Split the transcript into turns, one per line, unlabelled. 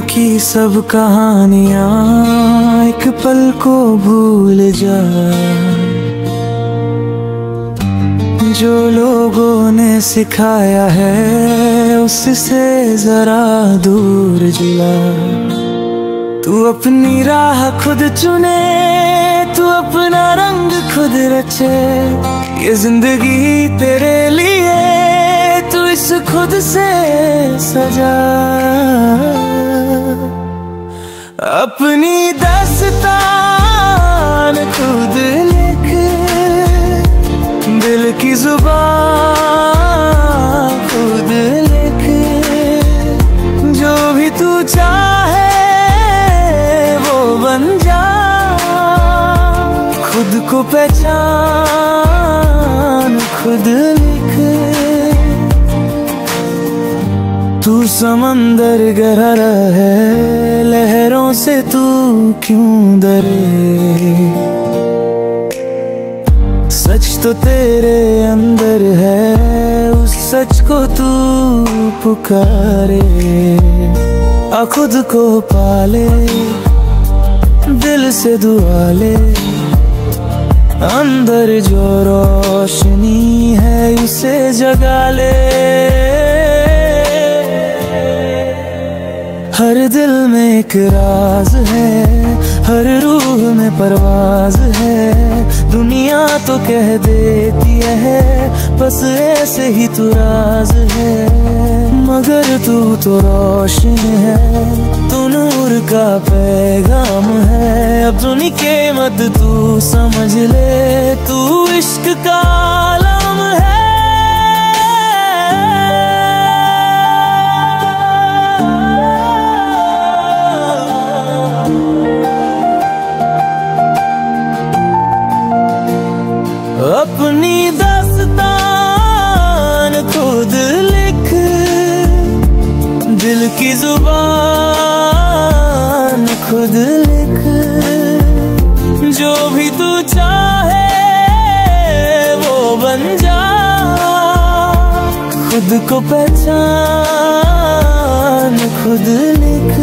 की सब कहानियां एक पल को भूल जा। जो लोगों ने सिखाया है उससे जरा दूर जुला। तू अपनी राह खुद चुने, तू अपना रंग खुद रचे। ये जिंदगी तेरे लिए, तू इस खुद से सजा। अपनी दास्तान खुद लिख, दिल की जुबान खुद लिख। जो भी तू चाहे वो बन जा। खुद को पहचान खुद लिख। तू समंदर गहरा है, लहरों से तू क्यों डरे। सच तो तेरे अंदर है, उस सच को तू पुकारे। आ खुद को पाले, दिल से दुआ ले। अंदर जो रोशनी है उसे जगा ले। हर दिल में एक राज है, हर रूह में परवाज है। दुनिया तो कह देती है बस ऐसे ही तू राज है। मगर तू तो रोशन है, तू नूर का पैगाम है। अपनी कीमत तू समझ ले, तू इश्क का आलम है। अपनी दास्तान खुद लिख, दिल की जुबान खुद लिख। जो भी तू चाहे वो बन जा। खुद को पहचान खुद लिख।